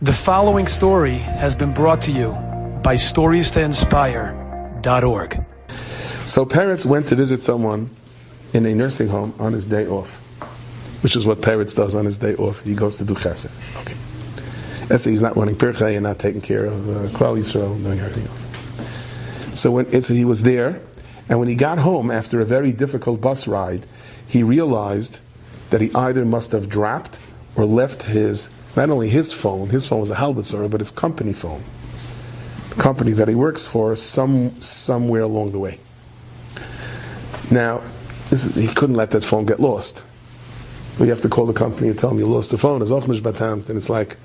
The following story has been brought to you by StoriesToInspire.org. So Peretz went to visit someone in a nursing home on his day off, which is what Peretz does on his day off. He goes to do chesed. Okay. Let's say he's not running pirchei and not taking care of Klal Yisrael and doing everything else. So he was there, and when he got home after a very difficult bus ride, he realized that he either must have dropped or left not only his phone was a Halbitzer, but his company phone, the company that he works for, somewhere along the way. Now, he couldn't let that phone get lost. We have to call the company and tell them you lost the phone. It's and it's like,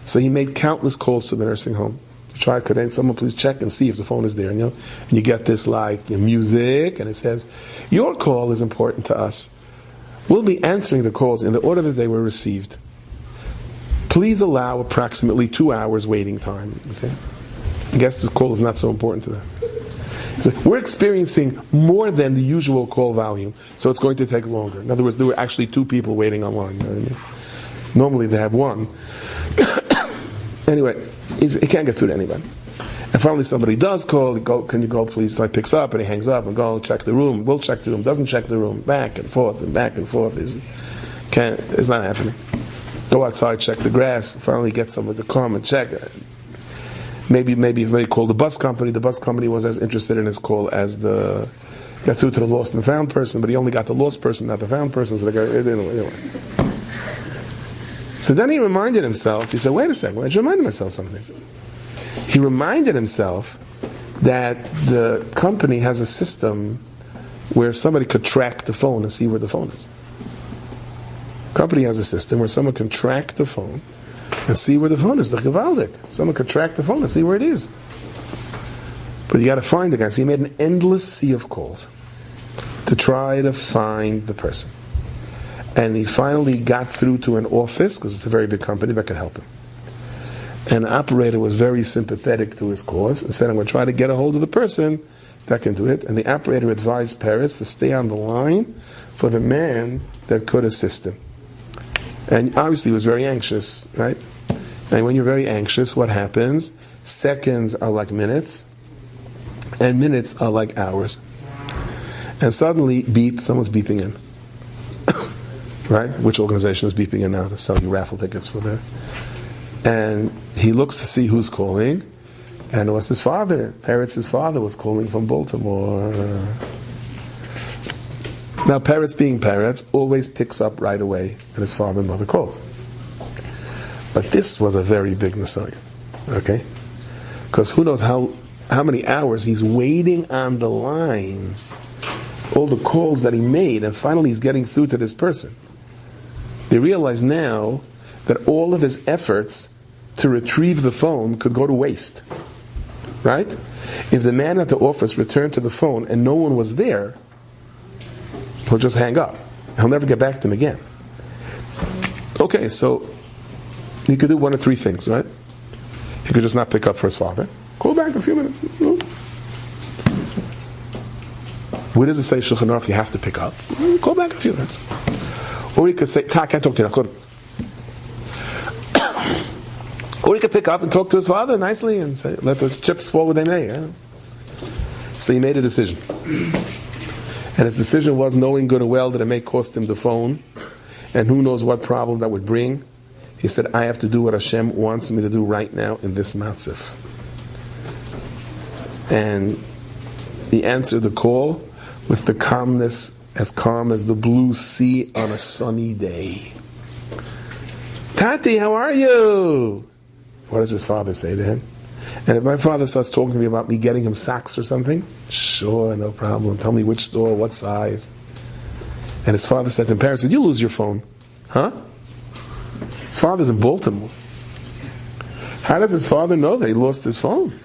so he made countless calls to the nursing home. Could someone please check and see if the phone is there? And you get this music, and it says, your call is important to us. We'll be answering the calls in the order that they were received. Please allow approximately 2 hours waiting time. Okay? I guess this call is not so important to them. So we're experiencing more than the usual call volume, so it's going to take longer. In other words, there were actually 2 people waiting online. You know what I mean? Normally they have one. Anyway, he can't get through to anybody. And finally somebody does call, can you go please? So he picks up and he hangs up and go check the room. We'll check the room. Doesn't check the room. Back and forth and back and forth. It's not happening. Go outside, check the grass. Finally get someone to come and check it. Maybe he called the bus company. The bus company was as interested in his call as got through to the lost and found person, but he only got the lost person, not the found person. So anyway. So then he reminded himself, he said, wait a second, I just reminded myself something. He reminded himself that the company has a system where somebody could track the phone and see where the phone is. The company has a system where someone can track the phone and see where the phone is. The gewaldig. Someone could track the phone and see where it is. But you got to find the guy. So he made an endless sea of calls to try to find the person. And he finally got through to an office, because it's a very big company, that could help him. And the operator was very sympathetic to his cause and said, I'm going to try to get a hold of the person that can do it. And the operator advised Peretz to stay on the line for the man that could assist him. And obviously he was very anxious, right? And when you're very anxious, what happens? Seconds are like minutes, and minutes are like hours. And suddenly, beep, someone's beeping in. Right? Which organization is beeping in now to sell you raffle tickets for there? And he looks to see who's calling, and it was his father. Peretz's father was calling from Baltimore. Now, Peretz being Peretz always picks up right away when his father and mother calls. But this was a very big Messiah. Okay? Because who knows how many hours he's waiting on the line, all the calls that he made, and finally he's getting through to this person. They realize now that all of his efforts to retrieve the phone could go to waste. Right? If the man at the office returned to the phone and no one was there, he'll just hang up. He'll never get back to him again. Okay, so he could do one of 3 things, right? He could just not pick up for his father. Call back in a few minutes. Where does it say, Shulchan Aruch, you have to pick up? Call back in a few minutes. Or he could say, I can't talk to you. Or he could pick up and talk to his father nicely and say, let those chips fall where they may. Yeah? So he made a decision. And his decision was, knowing good and well that it may cost him the phone, and who knows what problem that would bring. He said, I have to do what Hashem wants me to do right now in this matzif. And he answered the call with the calmness, as calm as the blue sea on a sunny day. Tati, how are you? What does his father say to him? And if my father starts talking to me about me getting him socks or something, sure, no problem. Tell me which store, what size. And his father said to him, Peretz, did you lose your phone? Huh? His father's in Baltimore. How does his father know that he lost his phone?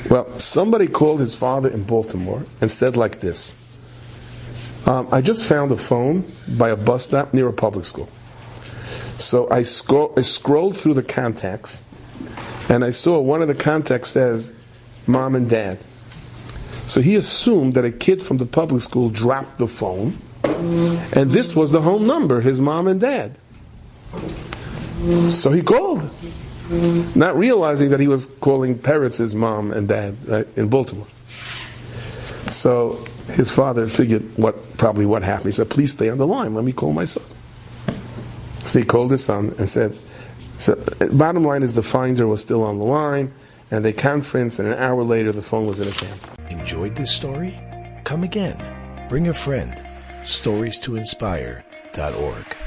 Well, somebody called his father in Baltimore and said like this, I just found a phone by a bus stop near a public school. So I scrolled through the contacts, and I saw one of the contacts says, Mom and Dad. So he assumed that a kid from the public school dropped the phone, and this was the home number, his mom and dad. So he called. not realizing that he was calling Peretz his mom and dad, right, in Baltimore. So his father figured probably what happened. He said, please stay on the line, let me call my son. So he called his son and said, so bottom line is the finder was still on the line, and they conferenced, and an hour later the phone was in his hands. Enjoyed this story? Come again. Bring a friend. StoriesToInspire.org